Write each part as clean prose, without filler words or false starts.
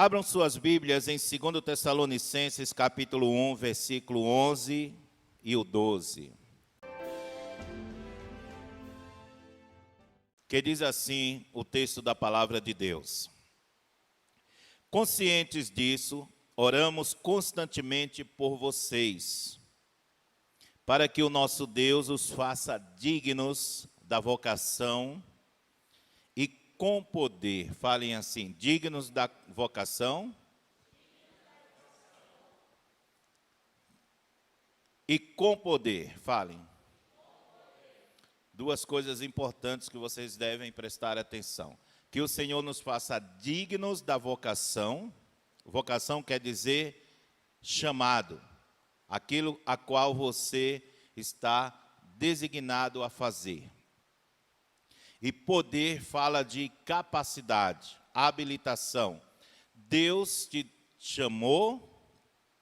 Abram suas Bíblias em 2 Tessalonicenses, capítulo 1, versículo 11 e o 12. Que diz assim o texto da palavra de Deus. Conscientes disso, oramos constantemente por vocês, para que o nosso Deus os faça dignos da vocação e com poder, falem assim, dignos da vocação e com poder, falem. Duas coisas importantes que vocês devem prestar atenção. Que o Senhor nos faça dignos da vocação. Vocação quer dizer chamado. Aquilo a qual você está designado a fazer. E poder fala de capacidade, habilitação. Deus te chamou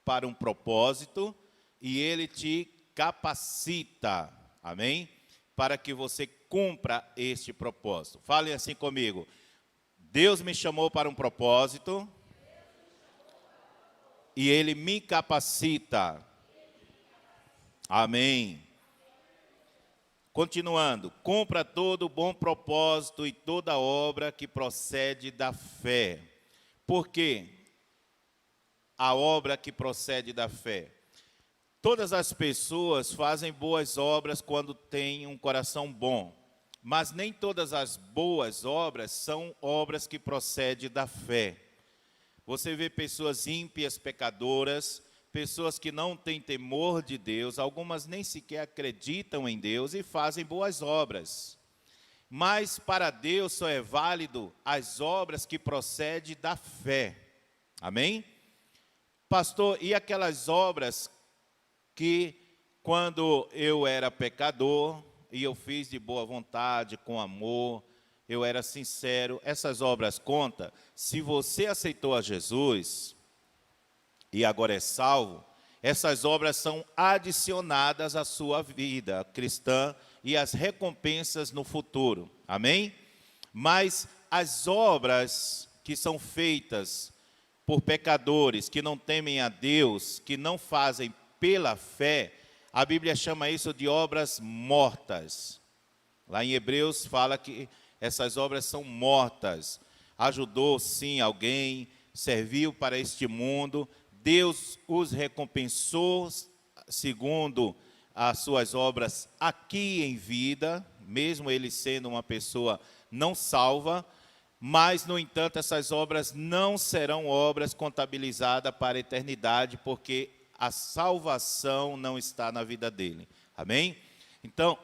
para um propósito e Ele te capacita. Amém? Para que você cumpra este propósito. Falem assim comigo. Deus me chamou para um propósito e Ele me capacita. Amém. Continuando. Cumpra todo bom propósito e toda obra que procede da fé. Por quê? A obra que procede da fé. Todas as pessoas fazem boas obras quando têm um coração bom, mas nem todas as boas obras são obras que procedem da fé. Você vê pessoas ímpias, pecadoras, pessoas que não têm temor de Deus, algumas nem sequer acreditam em Deus e fazem boas obras. Mas para Deus só é válido as obras que procedem da fé. Amém? Pastor, e aquelas obras que quando eu era pecador e eu fiz de boa vontade, com amor, eu era sincero, essas obras contam? Se você aceitou a Jesus e agora é salvo, essas obras são adicionadas à sua vida cristã e as recompensas no futuro. Amém? Mas as obras que são feitas por pecadores que não temem a Deus, que não fazem pela fé, a Bíblia chama isso de obras mortas. Lá em Hebreus fala que essas obras são mortas. Ajudou sim alguém, serviu para este mundo, Deus os recompensou segundo as suas obras aqui em vida, mesmo ele sendo uma pessoa não salva, mas, no entanto, essas obras não serão obras contabilizadas para a eternidade, porque a salvação não está na vida dele. Amém? Então,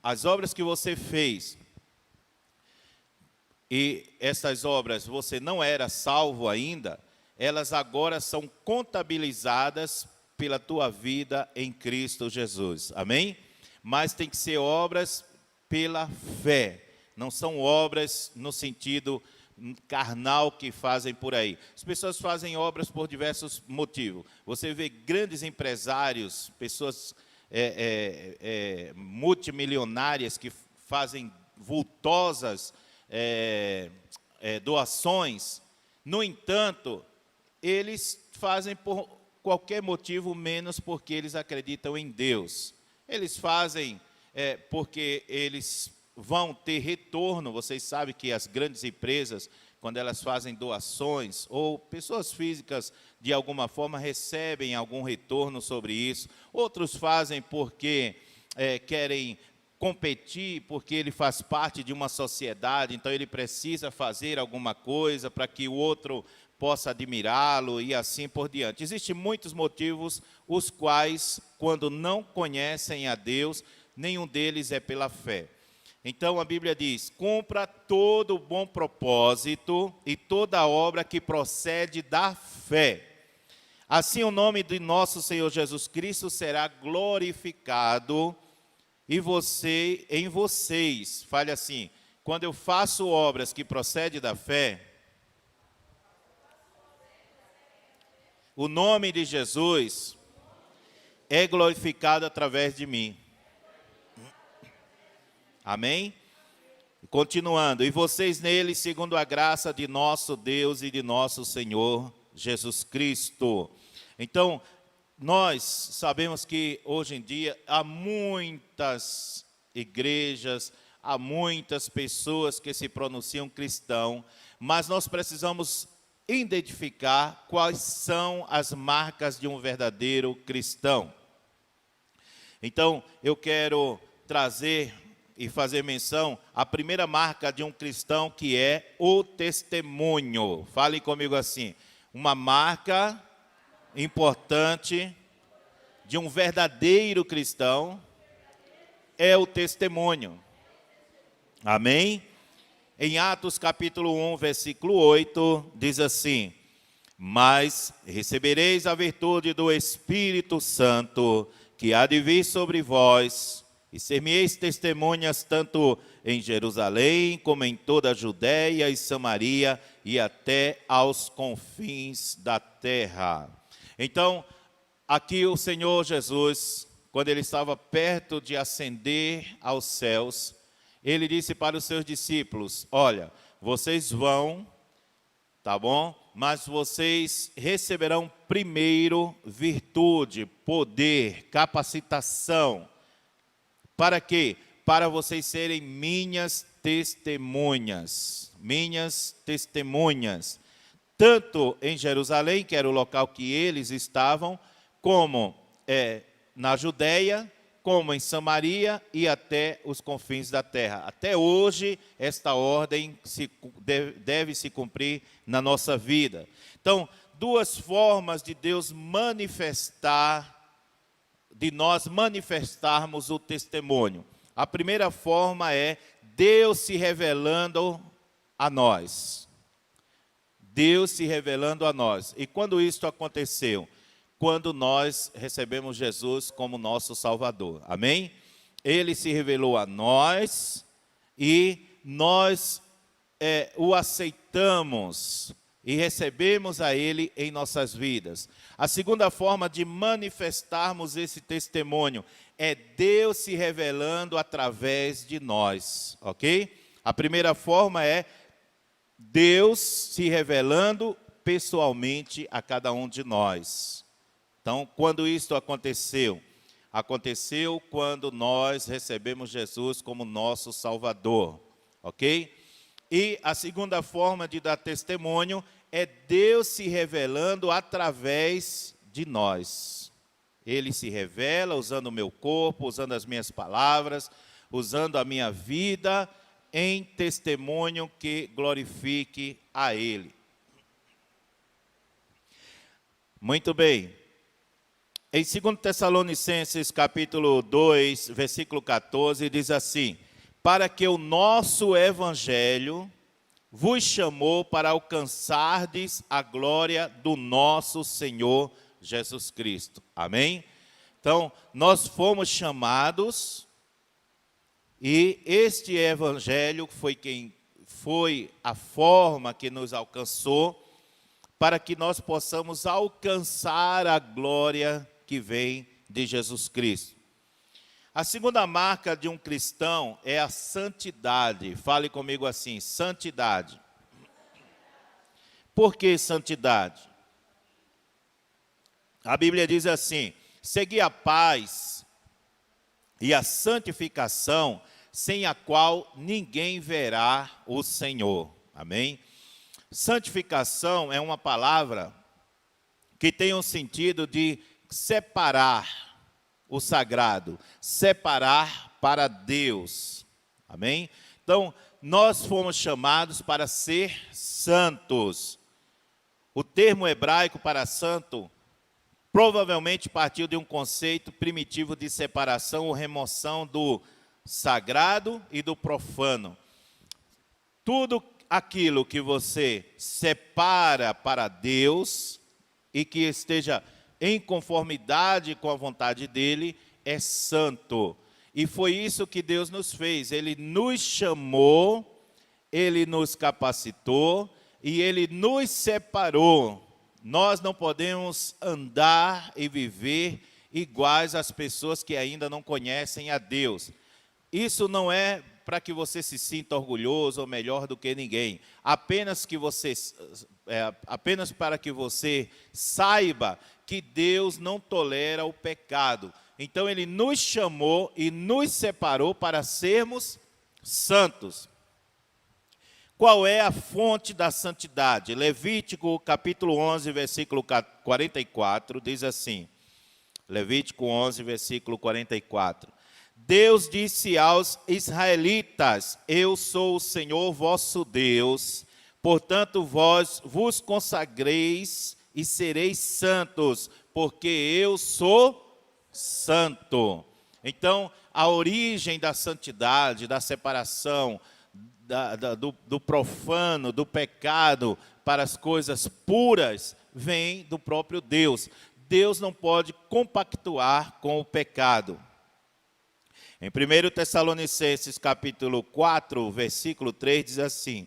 as obras que você fez, e essas obras você não era salvo ainda, elas agora são contabilizadas pela tua vida em Cristo Jesus. Amém? Mas tem que ser obras pela fé. Não são obras no sentido carnal que fazem por aí. As pessoas fazem obras por diversos motivos. Você vê grandes empresários, pessoas multimilionárias que fazem vultosas doações. No entanto, eles fazem por qualquer motivo, menos porque eles acreditam em Deus. Eles fazem porque eles vão ter retorno. Vocês sabem que as grandes empresas, quando elas fazem doações, ou pessoas físicas, de alguma forma, recebem algum retorno sobre isso. Outros fazem porque querem competir, porque ele faz parte de uma sociedade, então ele precisa fazer alguma coisa para que o outro possa admirá-lo e assim por diante. Existem muitos motivos, os quais, quando não conhecem a Deus, nenhum deles é pela fé. Então a Bíblia diz, cumpra todo bom propósito e toda obra que procede da fé. Assim o nome de nosso Senhor Jesus Cristo será glorificado e em vocês, fale assim, quando eu faço obras que procedem da fé, o nome de Jesus é glorificado através de mim. Amém? Continuando, e vocês nele, segundo a graça de nosso Deus e de nosso Senhor Jesus Cristo. Então, nós sabemos que hoje em dia há muitas igrejas, há muitas pessoas que se pronunciam cristão, mas nós precisamos identificar quais são as marcas de um verdadeiro cristão. Então, eu quero trazer e fazer menção à primeira marca de um cristão, que é o testemunho. Fale comigo assim: uma marca importante de um verdadeiro cristão é o testemunho. Amém? Em Atos capítulo 1, versículo 8, diz assim: mas recebereis a virtude do Espírito Santo, que há de vir sobre vós, e ser-me-eis testemunhas tanto em Jerusalém, como em toda a Judéia e Samaria, e até aos confins da terra. Então, aqui o Senhor Jesus, quando ele estava perto de ascender aos céus, ele disse para os seus discípulos: olha, vocês vão, tá bom? Mas vocês receberão primeiro virtude, poder, capacitação. Para quê? Para vocês serem minhas testemunhas. Minhas testemunhas. Tanto em Jerusalém, que era o local que eles estavam, como na Judéia, como em Samaria e até os confins da terra. Até hoje, esta ordem deve se cumprir na nossa vida. Então, duas formas de Deus manifestar, de nós manifestarmos o testemunho. A primeira forma é Deus se revelando a nós. Deus se revelando a nós. E quando isso aconteceu? Quando nós recebemos Jesus como nosso Salvador. Amém? Ele se revelou a nós e nós o aceitamos e recebemos a Ele em nossas vidas. A segunda forma de manifestarmos esse testemunho é Deus se revelando através de nós, ok? A primeira forma é Deus se revelando pessoalmente a cada um de nós. Então, quando isso aconteceu? Aconteceu quando nós recebemos Jesus como nosso Salvador, ok? E a segunda forma de dar testemunho é Deus se revelando através de nós. Ele se revela usando o meu corpo, usando as minhas palavras, usando a minha vida em testemunho que glorifique a Ele. Muito bem. Em 2 Tessalonicenses capítulo 2, versículo 14, diz assim: para que o nosso evangelho vos chamou para alcançardes a glória do nosso Senhor Jesus Cristo. Amém? Então, nós fomos chamados e este evangelho foi a forma que nos alcançou para que nós possamos alcançar a glória que vem de Jesus Cristo. A segunda marca de um cristão é a santidade. Fale comigo assim: santidade. Por que santidade? A Bíblia diz assim: segui a paz e a santificação, sem a qual ninguém verá o Senhor. Amém? Santificação é uma palavra que tem um sentido de separar o sagrado, separar para Deus. Amém? Então, nós fomos chamados para ser santos. O termo hebraico para santo provavelmente partiu de um conceito primitivo de separação ou remoção do sagrado e do profano. Tudo aquilo que você separa para Deus e que esteja em conformidade com a vontade dele, é santo. E foi isso que Deus nos fez. Ele nos chamou, ele nos capacitou e ele nos separou. Nós não podemos andar e viver iguais às pessoas que ainda não conhecem a Deus. Isso não é para que você se sinta orgulhoso ou melhor do que ninguém. Apenas para que você saiba que Deus não tolera o pecado. Então Ele nos chamou e nos separou para sermos santos. Qual é a fonte da santidade? Levítico capítulo 11, versículo 44, diz assim. Levítico 11, versículo 44. Deus disse aos israelitas: eu sou o Senhor vosso Deus, portanto vós vos consagreis e sereis santos, porque eu sou santo. Então, a origem da santidade, da separação, do profano, do pecado para as coisas puras, vem do próprio Deus. Deus não pode compactuar com o pecado. Em 1 Tessalonicenses capítulo 4, versículo 3, diz assim: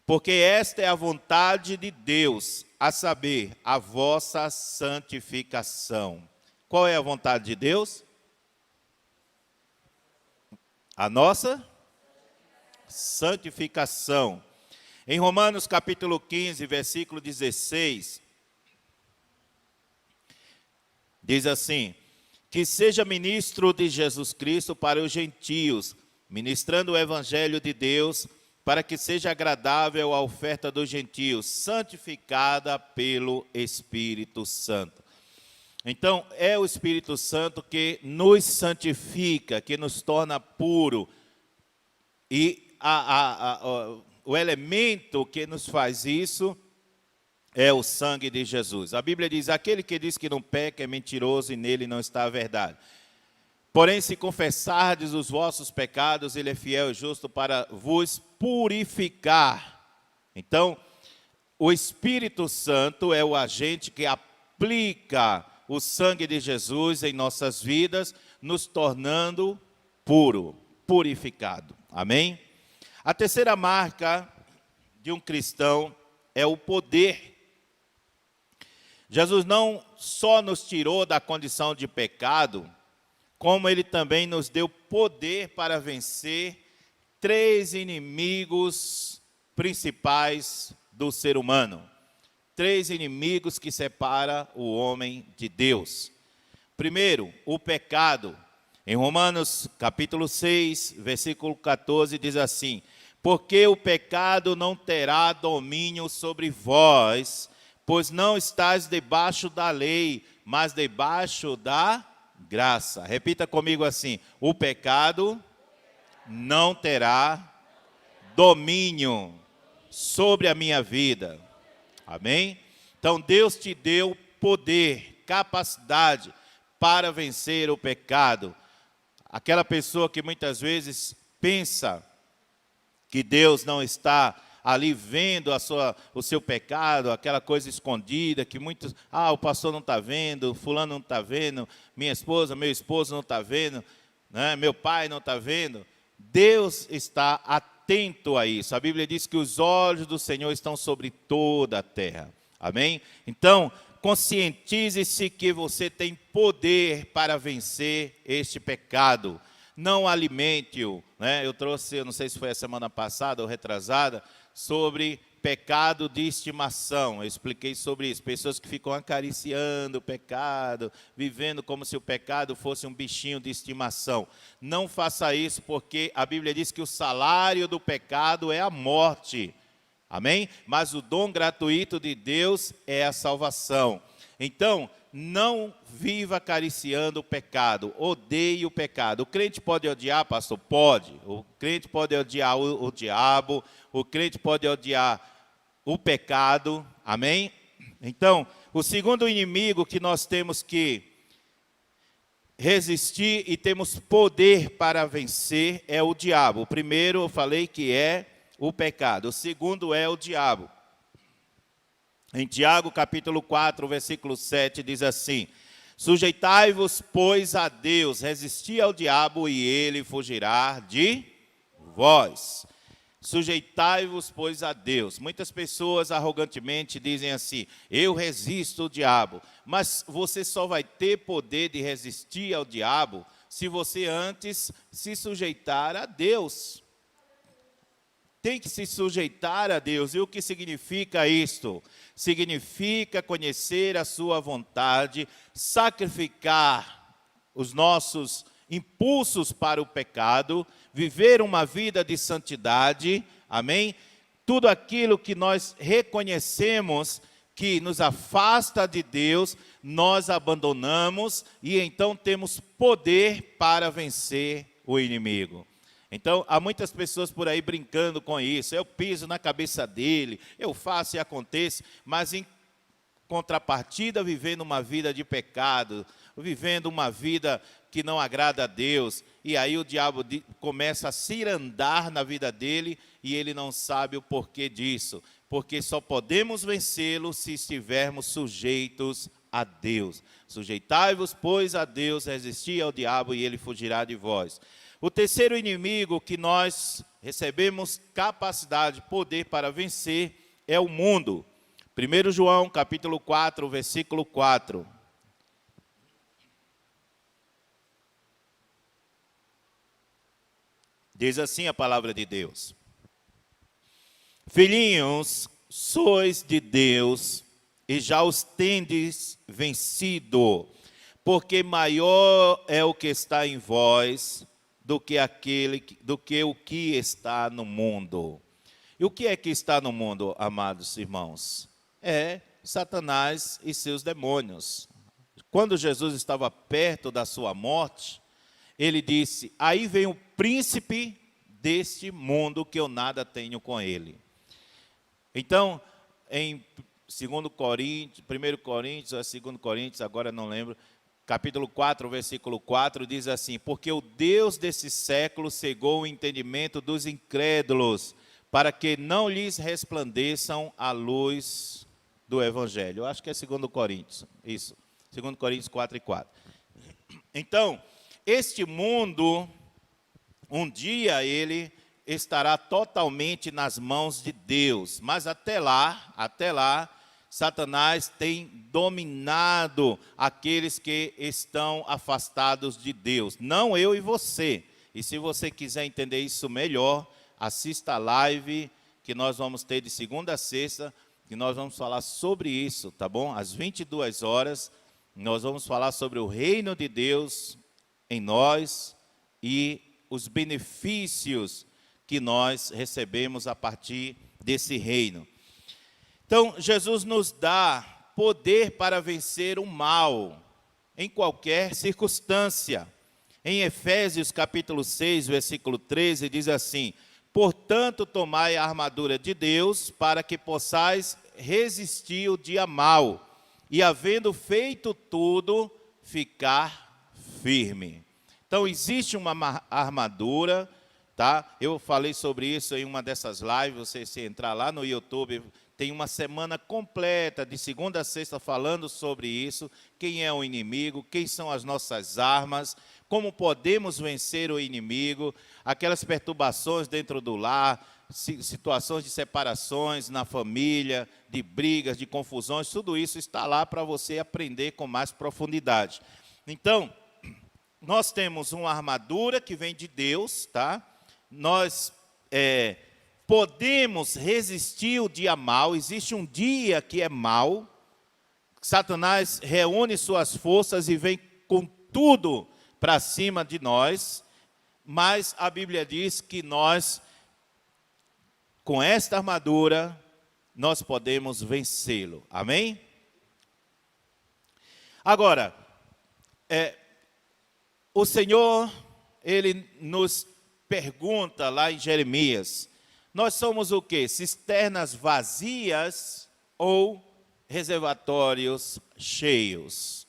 porque esta é a vontade de Deus, a saber, a vossa santificação. Qual é a vontade de Deus? A nossa santificação. Em Romanos capítulo 15, versículo 16, diz assim: que seja ministro de Jesus Cristo para os gentios, ministrando o evangelho de Deus, para que seja agradável a oferta dos gentios, santificada pelo Espírito Santo. Então, é o Espírito Santo que nos santifica, que nos torna puro. E o elemento que nos faz isso é o sangue de Jesus. A Bíblia diz: aquele que diz que não peca é mentiroso e nele não está a verdade. Porém, se confessardes os vossos pecados, ele é fiel e justo para vos purificar. Então, o Espírito Santo é o agente que aplica o sangue de Jesus em nossas vidas, nos tornando purificado. Amém? A terceira marca de um cristão é o poder. Jesus não só nos tirou da condição de pecado, como Ele também nos deu poder para vencer 3 inimigos principais do ser humano. 3 inimigos que separam o homem de Deus. Primeiro, o pecado. Em Romanos capítulo 6, versículo 14, diz assim: porque o pecado não terá domínio sobre vós, pois não estáis debaixo da lei, mas debaixo da graça. Repita comigo assim: o pecado não terá domínio sobre a minha vida. Amém? Então Deus te deu poder, capacidade para vencer o pecado. Aquela pessoa que muitas vezes pensa que Deus não está ali vendo o seu pecado, aquela coisa escondida, que muitos, o pastor não está vendo, fulano não está vendo, minha esposa, meu esposo não está vendo, né? Meu pai não está vendo. Deus está atento a isso. A Bíblia diz que os olhos do Senhor estão sobre toda a terra. Amém? Então, conscientize-se que você tem poder para vencer este pecado. Não alimente-o, né? Eu trouxe, eu não sei se foi a semana passada ou retrasada, sobre pecado de estimação. Eu expliquei sobre isso. Pessoas que ficam acariciando o pecado, vivendo como se o pecado fosse um bichinho de estimação. Não faça isso, porque a Bíblia diz que o salário do pecado é a morte. Amém? Mas o dom gratuito de Deus é a salvação. Então, não viva acariciando o pecado, odeie o pecado. O crente pode odiar, pastor? Pode. O crente pode odiar o diabo, o crente pode odiar o pecado, amém? Então, o segundo inimigo que nós temos que resistir e temos poder para vencer é o diabo. O primeiro eu falei que é o pecado, o segundo é o diabo. Em Tiago, capítulo 4, versículo 7, diz assim: sujeitai-vos, pois, a Deus, resisti ao diabo e ele fugirá de vós. Sujeitai-vos, pois, a Deus. Muitas pessoas arrogantemente dizem assim: eu resisto ao diabo. Mas você só vai ter poder de resistir ao diabo se você antes se sujeitar a Deus. Tem que se sujeitar a Deus. E o que significa isto? Significa conhecer a sua vontade, sacrificar os nossos impulsos para o pecado, viver uma vida de santidade, amém? Tudo aquilo que nós reconhecemos que nos afasta de Deus, nós abandonamos e então temos poder para vencer o inimigo. Então, há muitas pessoas por aí brincando com isso. Eu piso na cabeça dele, eu faço e acontece, mas em contrapartida, vivendo uma vida de pecado, vivendo uma vida que não agrada a Deus. E aí o diabo começa a cirandar na vida dele e ele não sabe o porquê disso. Porque só podemos vencê-lo se estivermos sujeitos a Deus. Sujeitai-vos, pois, a Deus, resisti ao diabo e ele fugirá de vós. O terceiro inimigo que nós recebemos capacidade, poder para vencer é o mundo. 1 João, capítulo 4, versículo 4. Diz assim a palavra de Deus: Filhinhos, sois de Deus e já os tendes vencido, porque maior é o que está em vós do que o que está no mundo. E o que é que está no mundo, amados irmãos? É Satanás e seus demônios. Quando Jesus estava perto da sua morte, ele disse: aí vem o príncipe deste mundo que eu nada tenho com ele. Então, em 1 Coríntios, ou 2 Coríntios, agora não lembro, capítulo 4, versículo 4, diz assim: porque o Deus desse século cegou o entendimento dos incrédulos, para que não lhes resplandeçam a luz do Evangelho. Eu acho que é 2 Coríntios, isso, 2 Coríntios 4 e 4. Então, este mundo, um dia ele estará totalmente nas mãos de Deus, mas até lá, Satanás tem dominado aqueles que estão afastados de Deus, não eu e você. E se você quiser entender isso melhor, assista a live que nós vamos ter de segunda a sexta, que nós vamos falar sobre isso, tá bom? Às 22 horas, nós vamos falar sobre o reino de Deus em nós e os benefícios que nós recebemos a partir desse reino. Então, Jesus nos dá poder para vencer o mal em qualquer circunstância. Em Efésios capítulo 6, versículo 13, diz assim: portanto, tomai a armadura de Deus para que possais resistir o dia mau e, havendo feito tudo, ficar firme. Então, existe uma armadura, tá? Eu falei sobre isso em uma dessas lives. Você, se entrar lá no YouTube, tem uma semana completa, de segunda a sexta, falando sobre isso. Quem é o inimigo, quem são as nossas armas, como podemos vencer o inimigo, aquelas perturbações dentro do lar, situações de separações na família, de brigas, de confusões, tudo isso está lá para você aprender com mais profundidade. Então, nós temos uma armadura que vem de Deus, tá? Nós podemos resistir o dia mau. Existe um dia que é mau, Satanás reúne suas forças e vem com tudo para cima de nós, mas a Bíblia diz que nós, com esta armadura, nós podemos vencê-lo, amém? Agora, o Senhor, Ele nos pergunta lá em Jeremias: nós somos o quê? Cisternas vazias ou reservatórios cheios?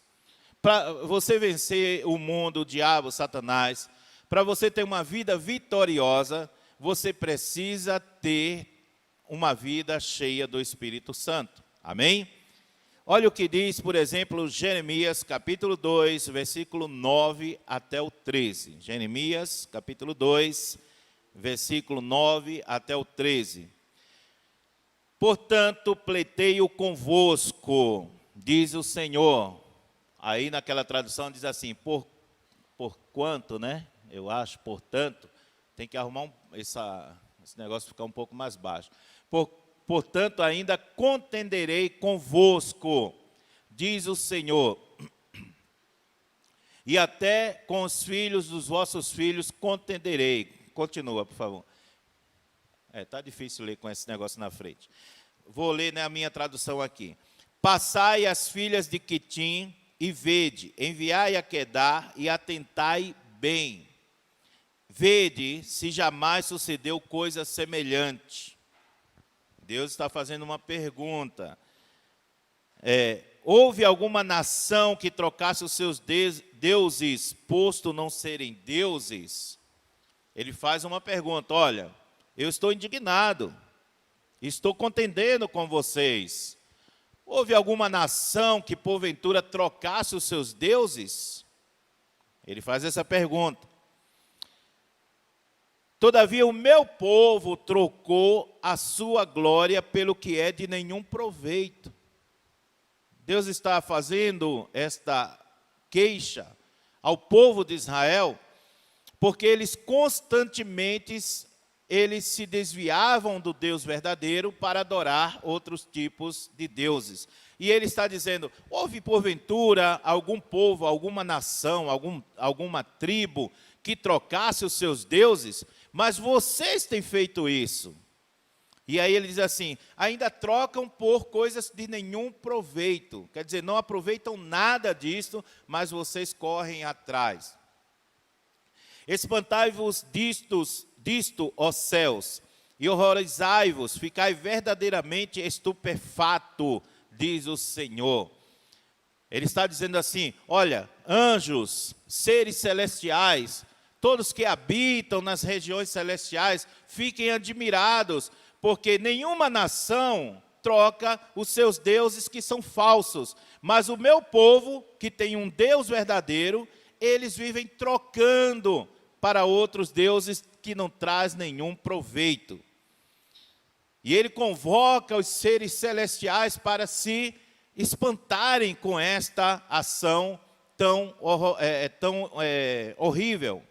Para você vencer o mundo, o diabo, Satanás, para você ter uma vida vitoriosa, você precisa ter uma vida cheia do Espírito Santo. Amém? Olha o que diz, por exemplo, Jeremias, capítulo 2, versículo 9 até o 13. Jeremias, capítulo 2, versículo 9 até o 13. Portanto, pleiteio convosco, diz o Senhor. Aí naquela tradução diz assim: por quanto, né? Eu acho, portanto, tem que arrumar esse negócio ficar um pouco mais baixo. Portanto, ainda contenderei convosco, diz o Senhor, e até com os filhos dos vossos filhos contenderei. Continua, por favor. Está difícil ler com esse negócio na frente. Vou ler na minha tradução aqui. Passai as filhas de Quitim e vede, enviai a Quedar e atentai bem. Vede se jamais sucedeu coisa semelhante. Deus está fazendo uma pergunta. Houve alguma nação que trocasse os seus deuses, posto não serem deuses? Ele faz uma pergunta, olha, eu estou indignado, estou contendendo com vocês. Houve alguma nação que porventura trocasse os seus deuses? Ele faz essa pergunta. Todavia o meu povo trocou a sua glória pelo que é de nenhum proveito. Deus está fazendo esta queixa ao povo de Israel, porque eles constantemente se desviavam do Deus verdadeiro para adorar outros tipos de deuses. E ele está dizendo, houve porventura algum povo, alguma nação, alguma tribo que trocasse os seus deuses, mas vocês têm feito isso. E aí ele diz assim, ainda trocam por coisas de nenhum proveito. Quer dizer, não aproveitam nada disso, mas vocês correm atrás. Espantai-vos disto, ó céus, e horrorizai-vos, ficai verdadeiramente estupefato, diz o Senhor. Ele está dizendo assim, olha, anjos, seres celestiais, todos que habitam nas regiões celestiais, fiquem admirados, porque nenhuma nação troca os seus deuses que são falsos, mas o meu povo, que tem um Deus verdadeiro, eles vivem trocando para outros deuses que não traz nenhum proveito. E ele convoca os seres celestiais para se espantarem com esta ação tão horrível.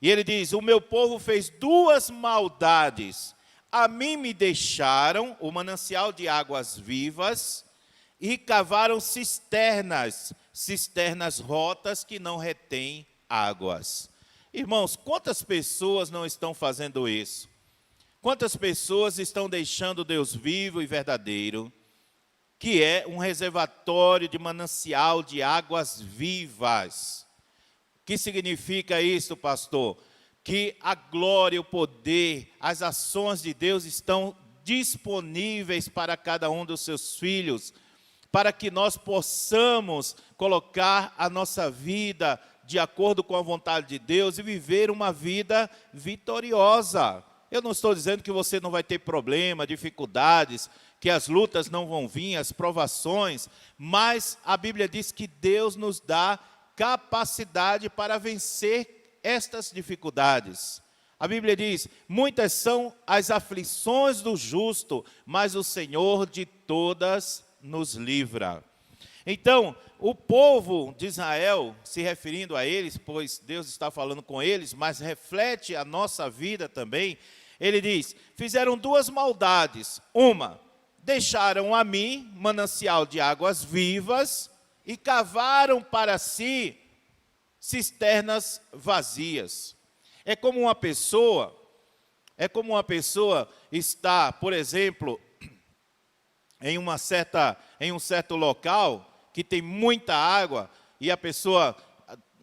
E ele diz, o meu povo fez duas maldades. A mim me deixaram o manancial de águas vivas e cavaram cisternas rotas que não retêm águas. Irmãos, quantas pessoas não estão fazendo isso? Quantas pessoas estão deixando Deus vivo e verdadeiro, que é um reservatório de manancial de águas vivas? O que significa isso, pastor? Que a glória, o poder, as ações de Deus estão disponíveis para cada um dos seus filhos, para que nós possamos colocar a nossa vida de acordo com a vontade de Deus e viver uma vida vitoriosa. Eu não estou dizendo que você não vai ter problema, dificuldades, que as lutas não vão vir, as provações, mas a Bíblia diz que Deus nos dá capacidade para vencer estas dificuldades. A Bíblia diz, muitas são as aflições do justo, mas o Senhor de todas nos livra. Então, o povo de Israel, se referindo a eles, pois Deus está falando com eles, mas reflete a nossa vida também, ele diz, fizeram duas maldades. Uma, deixaram a mim manancial de águas vivas e cavaram para si cisternas vazias. É como uma pessoa está, por exemplo, em um certo local que tem muita água e a pessoa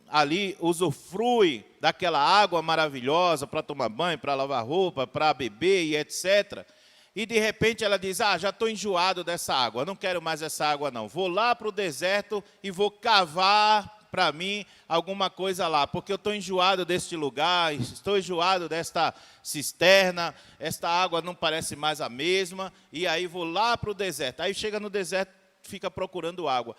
ali usufrui daquela água maravilhosa para tomar banho, para lavar roupa, para beber e etc. E de repente ela diz, já estou enjoado dessa água, não quero mais essa água não. Vou lá para o deserto e vou cavar para mim alguma coisa lá, porque eu estou enjoado deste lugar, estou enjoado desta cisterna, esta água não parece mais a mesma, e aí vou lá para o deserto. Aí chega no deserto, fica procurando água.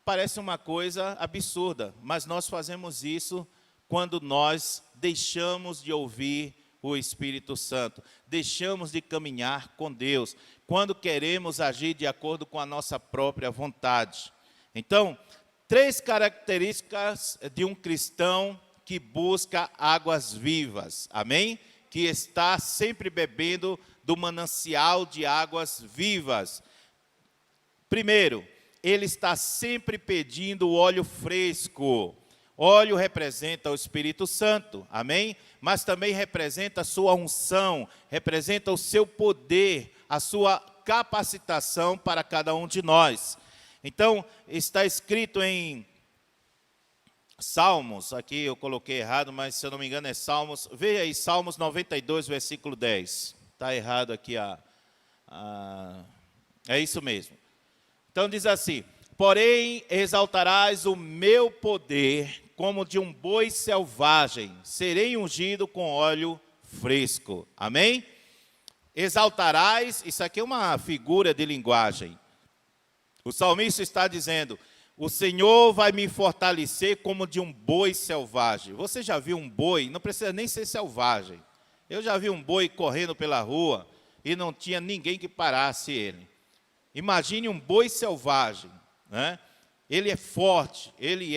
Parece uma coisa absurda, mas nós fazemos isso quando nós deixamos de ouvir o Espírito Santo, deixamos de caminhar com Deus, quando queremos agir de acordo com a nossa própria vontade. Então, 3 características de um cristão que busca águas vivas, amém? Que está sempre bebendo do manancial de águas vivas. Primeiro, ele está sempre pedindo o óleo fresco. Óleo representa o Espírito Santo, amém? Mas também representa a sua unção, representa o seu poder, a sua capacitação para cada um de nós. Então, está escrito em Salmos, aqui eu coloquei errado, mas se eu não me engano é Salmos, veja aí, Salmos 92, versículo 10. Está errado aqui, é isso mesmo. Então diz assim: porém exaltarás o meu poder como de um boi selvagem, serei ungido com óleo fresco. Amém? Exaltarás, isso aqui é uma figura de linguagem. O salmista está dizendo: o Senhor vai me fortalecer como de um boi selvagem. Você já viu um boi? Não precisa nem ser selvagem. Eu já vi um boi correndo pela rua e não tinha ninguém que parasse ele. Imagine um boi selvagem, né? Ele é forte, ele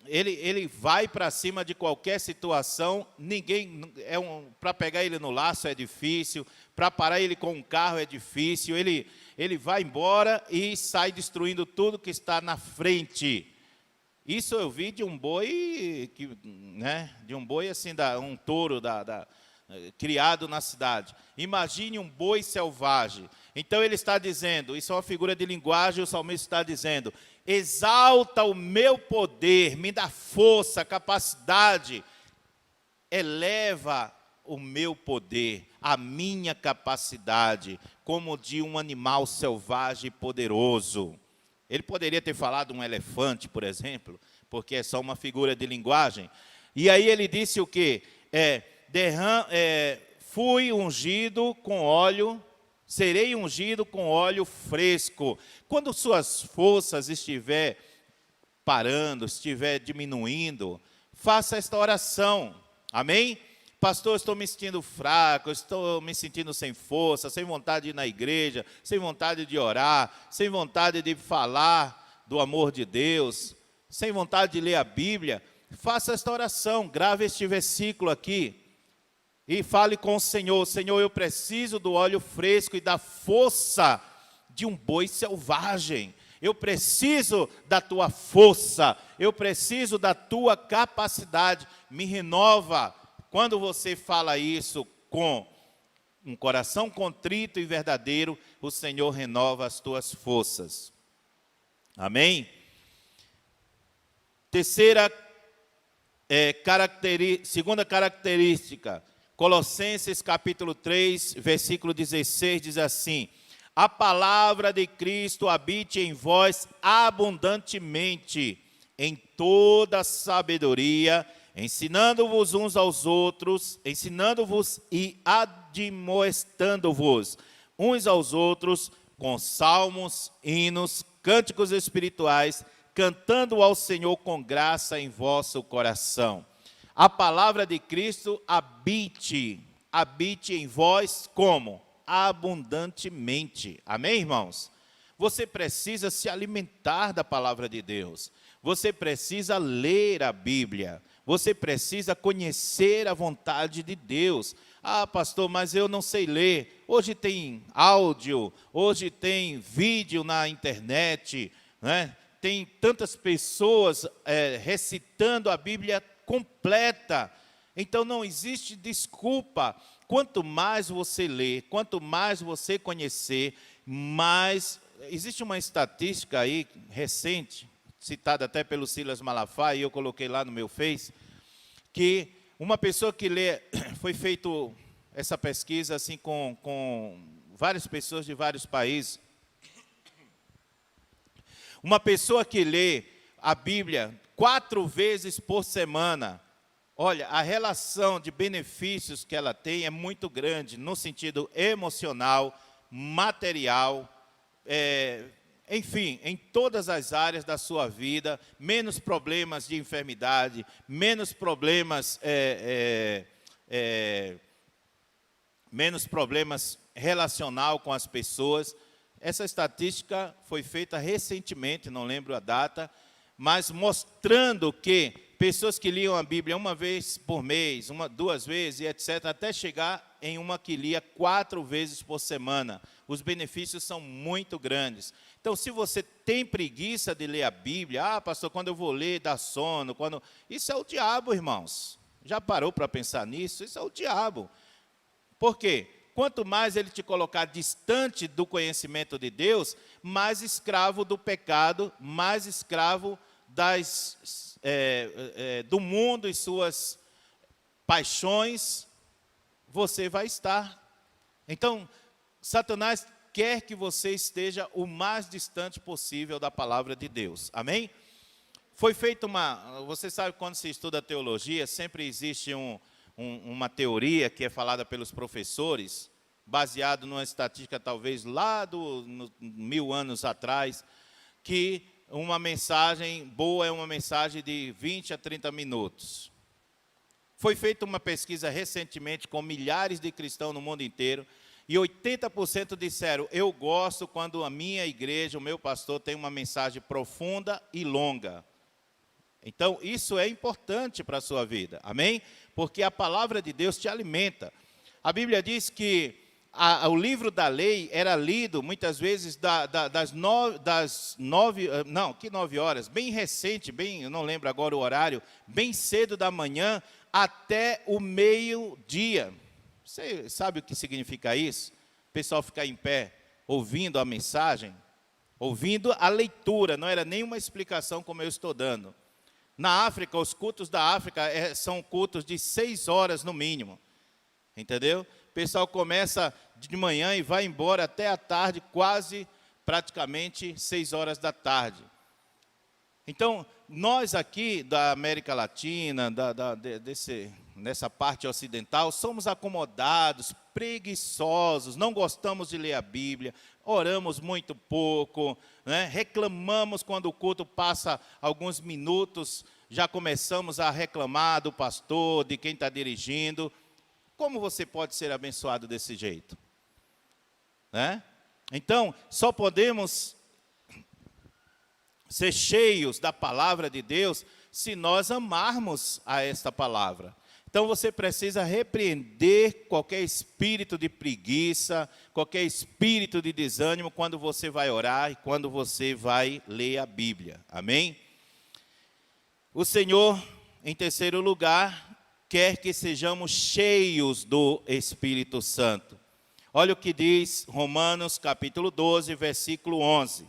ele vai para cima de qualquer situação. Ninguém para pegar ele no laço é difícil, para parar ele com um carro é difícil. Ele vai embora e sai destruindo tudo que está na frente. Isso eu vi de um boi de um boi assim, um touro criado na cidade. Imagine um boi selvagem. Então ele está dizendo, isso é uma figura de linguagem, o salmista está dizendo: exalta o meu poder, me dá força, capacidade, eleva o meu poder, a minha capacidade, como de um animal selvagem e poderoso. Ele poderia ter falado um elefante, por exemplo, porque é só uma figura de linguagem. E aí ele disse o quê? Fui ungido com óleo, serei ungido com óleo fresco. Quando suas forças estiver parando, estiver diminuindo, faça esta oração. Amém? Pastor, estou me sentindo fraco, estou me sentindo sem força, sem vontade de ir na igreja, sem vontade de orar, sem vontade de falar do amor de Deus, sem vontade de ler a Bíblia. Faça esta oração, grave este versículo aqui e fale com o Senhor: Senhor, eu preciso do óleo fresco e da força de um boi selvagem. Eu preciso da tua força, eu preciso da tua capacidade, me renova. Quando você fala isso com um coração contrito e verdadeiro, o Senhor renova as tuas forças. Amém? Segunda característica, Colossenses capítulo 3, versículo 16, diz assim: a palavra de Cristo habite em vós abundantemente, em toda sabedoria, ensinando-vos uns aos outros, ensinando-vos e admoestando-vos uns aos outros com salmos, hinos, cânticos espirituais, cantando ao Senhor com graça em vosso coração. A palavra de Cristo habite em vós como? Abundantemente. Amém, irmãos? Você precisa se alimentar da palavra de Deus. Você precisa ler a Bíblia. Você precisa conhecer a vontade de Deus. Ah, pastor, mas eu não sei ler. Hoje tem áudio, hoje tem vídeo na internet, né? Tem tantas pessoas recitando a Bíblia completa. Então não existe desculpa. Quanto mais você ler, quanto mais você conhecer, mais... Existe uma estatística aí recente, citada até pelo Silas Malafaia, e eu coloquei lá no meu Face, que uma pessoa que lê, foi feito essa pesquisa assim com várias pessoas de vários países. Uma pessoa que lê a Bíblia 4 vezes por semana, olha, a relação de benefícios que ela tem é muito grande, no sentido emocional, material, enfim, em todas as áreas da sua vida, menos problemas de enfermidade, menos problemas relacional com as pessoas. essa estatística foi feita recentemente, não lembro a data, mas mostrando que pessoas que liam a Bíblia uma vez por mês, duas vezes, e etc., até chegar em uma que lia 4 vezes por semana. Os benefícios são muito grandes. Então, se você tem preguiça de ler a Bíblia, pastor, quando eu vou ler, dá sono, isso é o diabo, irmãos. Já parou para pensar nisso? Isso é o diabo. Por quê? Quanto mais ele te colocar distante do conhecimento de Deus, mais escravo do pecado, mais escravo do mundo e suas paixões, você vai estar. Então, Satanás quer que você esteja o mais distante possível da palavra de Deus. Amém? Foi feita você sabe, quando se estuda teologia, sempre existe uma teoria que é falada pelos professores, baseado numa estatística talvez lá 1000 anos atrás, que uma mensagem boa é uma mensagem de 20 a 30 minutos. Foi feita uma pesquisa recentemente com milhares de cristãos no mundo inteiro, e 80% disseram, eu gosto quando a minha igreja, o meu pastor, tem uma mensagem profunda e longa. Então, isso é importante para a sua vida, amém? Porque a palavra de Deus te alimenta. A Bíblia diz que o livro da lei era lido, muitas vezes, das 9 horas, bem recente, eu não lembro agora o horário, bem cedo da manhã, até o meio-dia. Você sabe o que significa isso? O pessoal ficar em pé, ouvindo a mensagem, ouvindo a leitura, não era nenhuma explicação como eu estou dando. Na África, os cultos da África são cultos de 6 horas no mínimo, entendeu? O pessoal começa de manhã e vai embora até a tarde, praticamente 6 horas da tarde. Então, nós aqui da América Latina, nessa parte ocidental, somos acomodados, preguiçosos, não gostamos de ler a Bíblia, oramos muito pouco, né? Reclamamos quando o culto passa alguns minutos, já começamos a reclamar do pastor, de quem está dirigindo. Como você pode ser abençoado desse jeito? Né? Então, só podemos ser cheios da palavra de Deus se nós amarmos a esta palavra. Então, você precisa repreender qualquer espírito de preguiça, qualquer espírito de desânimo quando você vai orar e quando você vai ler a Bíblia. Amém? O Senhor, em terceiro lugar, quer que sejamos cheios do Espírito Santo. Olha o que diz Romanos capítulo 12, versículo 11.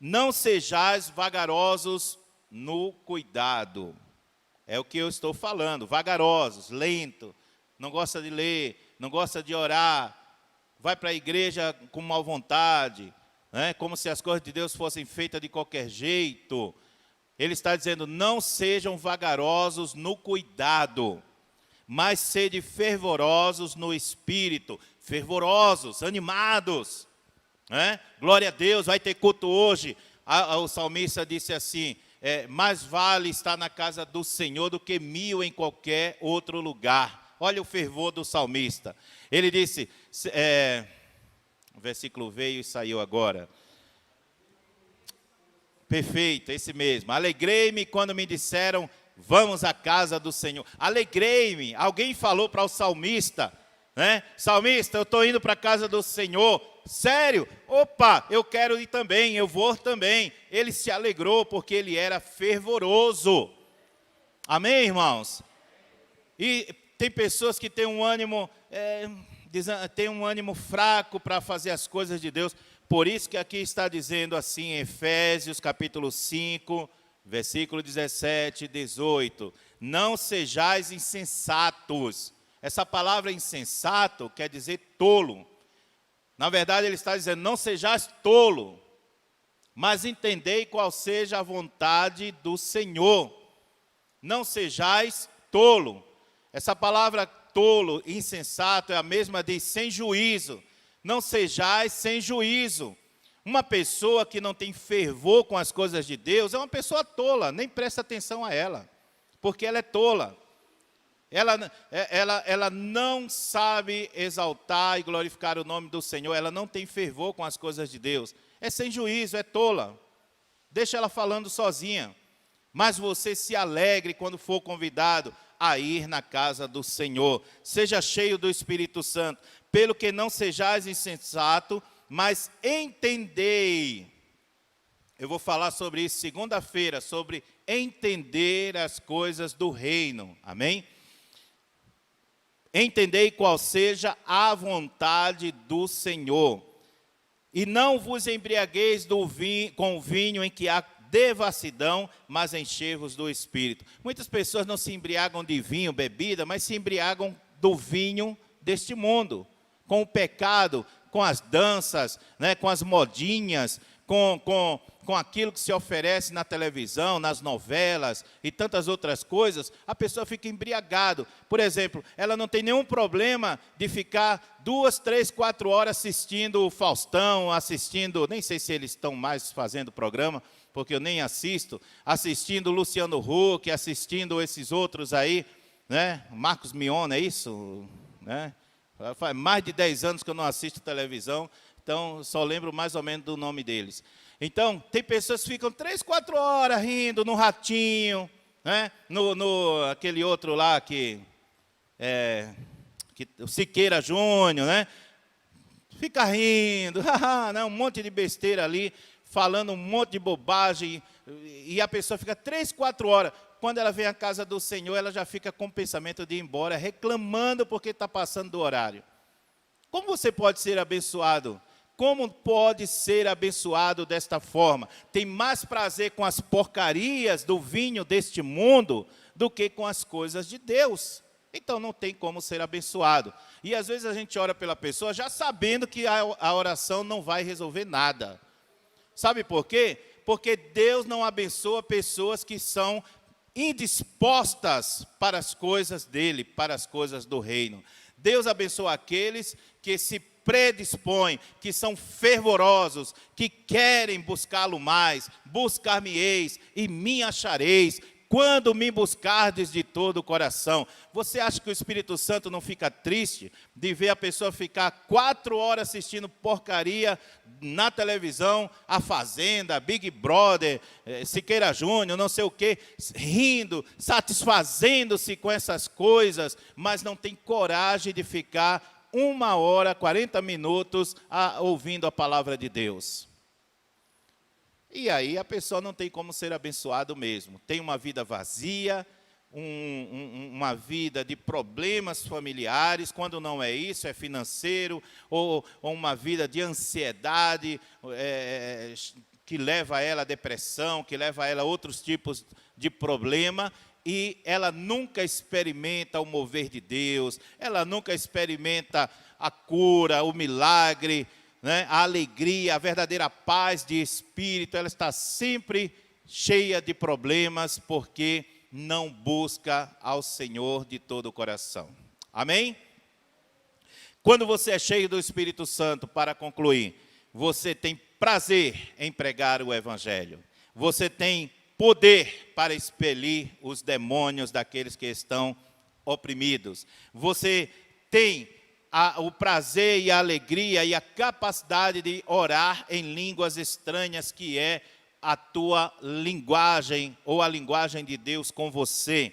Não sejais vagarosos no cuidado. É o que eu estou falando, vagarosos, lento, não gosta de ler, não gosta de orar, vai para a igreja com má vontade, né? Como se as coisas de Deus fossem feitas de qualquer jeito. Ele está dizendo, não sejam vagarosos no cuidado, mas sede fervorosos no espírito, fervorosos, animados, né? Glória a Deus, vai ter culto hoje. O salmista disse assim, mais vale estar na casa do Senhor do que 1000 em qualquer outro lugar. Olha o fervor do salmista. Ele disse, o versículo veio e saiu agora. Perfeito, esse mesmo. Alegrei-me quando me disseram, vamos à casa do Senhor. Alegrei-me. Alguém falou para o salmista, né? Salmista, eu estou indo para a casa do Senhor. Sério? Opa, eu quero ir também, eu vou também. Ele se alegrou porque ele era fervoroso. Amém, irmãos? E tem pessoas que têm um ânimo, fraco para fazer as coisas de Deus. Por isso que aqui está dizendo assim, em Efésios capítulo 5, versículo 17 e 18. Não sejais insensatos. Essa palavra insensato quer dizer tolo. Na verdade, ele está dizendo, não sejais tolo, mas entendei qual seja a vontade do Senhor. Não sejais tolo. Essa palavra tolo, insensato, é a mesma de sem juízo. Não sejais sem juízo. Uma pessoa que não tem fervor com as coisas de Deus é uma pessoa tola, nem presta atenção a ela, porque ela é tola. ela não sabe exaltar e glorificar o nome do Senhor, ela não tem fervor com as coisas de Deus. É sem juízo, é tola. Deixa ela falando sozinha. Mas você se alegre quando for convidado a ir na casa do Senhor. Seja cheio do Espírito Santo, pelo que não sejais insensato, mas entendei. Eu vou falar sobre isso segunda-feira, sobre entender as coisas do reino. Amém? Entendei qual seja a vontade do Senhor. E não vos embriagueis com o vinho em que há devassidão, mas enchei-vos do Espírito. Muitas pessoas não se embriagam de vinho, bebida, mas se embriagam do vinho deste mundo, com o pecado, com as danças, né, com as modinhas, com aquilo que se oferece na televisão, nas novelas e tantas outras coisas. A pessoa fica embriagado. Por exemplo, ela não tem nenhum problema de ficar 2, 3, 4 horas assistindo o Faustão, assistindo, nem sei se eles estão mais fazendo programa, porque eu nem assistindo o Luciano Huck, assistindo esses outros aí, né? Marcos Mion, é isso? Né? Faz mais de 10 anos que eu não assisto televisão, então só lembro mais ou menos do nome deles. Então, tem pessoas que ficam 3, 4 horas rindo no Ratinho, né? Aquele outro lá que o Siqueira Júnior, né? Fica rindo, né? Um monte de besteira ali, falando um monte de bobagem, e a pessoa fica 3, 4 horas. Quando ela vem à casa do Senhor, ela já fica com o pensamento de ir embora, reclamando porque está passando do horário. Como você pode ser abençoado? Como pode ser abençoado desta forma? Tem mais prazer com as porcarias do vinho deste mundo do que com as coisas de Deus. Então não tem como ser abençoado. E às vezes a gente ora pela pessoa já sabendo que a oração não vai resolver nada. Sabe por quê? Porque Deus não abençoa pessoas que são indispostas para as coisas dele, para as coisas do reino. Deus abençoa aqueles que se predispõem, que são fervorosos, que querem buscá-lo mais. Buscar-me-eis e me achareis, quando me buscardes de todo o coração. Você acha que o Espírito Santo não fica triste de ver a pessoa ficar 4 horas assistindo porcaria na televisão, A Fazenda, Big Brother, Siqueira Júnior, não sei o quê, rindo, satisfazendo-se com essas coisas, mas não tem coragem de ficar 1 hora, 40 minutos ouvindo a palavra de Deus? E aí a pessoa não tem como ser abençoado mesmo. Tem uma vida vazia, uma vida de problemas familiares. Quando não é isso, é financeiro, ou uma vida de ansiedade, que leva ela à depressão, que leva ela a outros tipos de problema. E ela nunca experimenta o mover de Deus, ela nunca experimenta a cura, o milagre, né, a alegria, a verdadeira paz de espírito. Ela está sempre cheia de problemas, porque não busca ao Senhor de todo o coração. Amém? Quando você é cheio do Espírito Santo, para concluir, você tem prazer em pregar o Evangelho. Você tem poder para expelir os demônios daqueles que estão oprimidos. Você tem o prazer e a alegria e a capacidade de orar em línguas estranhas, que é a tua linguagem, ou a linguagem de Deus com você.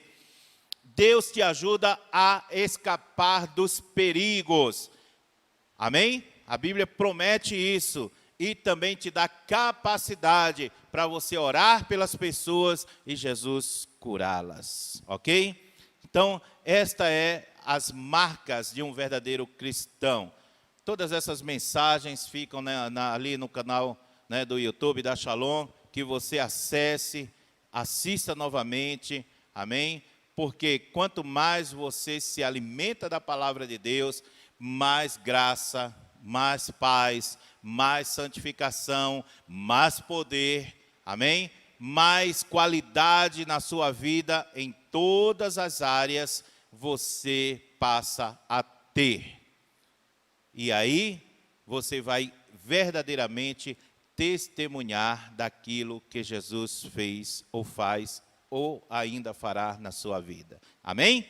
Deus te ajuda a escapar dos perigos. Amém? A Bíblia promete isso. E também te dá capacidade para você orar pelas pessoas e Jesus curá-las. Ok? Então, esta é as marcas de um verdadeiro cristão. Todas essas mensagens ficam ali no canal, né, do YouTube da Shalom, que você acesse, assista novamente, amém? Porque quanto mais você se alimenta da palavra de Deus, mais graça, mais paz, mais santificação, mais poder, amém? Mais qualidade na sua vida, em todas as áreas, você passa a ter. E aí, você vai verdadeiramente testemunhar daquilo que Jesus fez, ou faz, ou ainda fará na sua vida. Amém?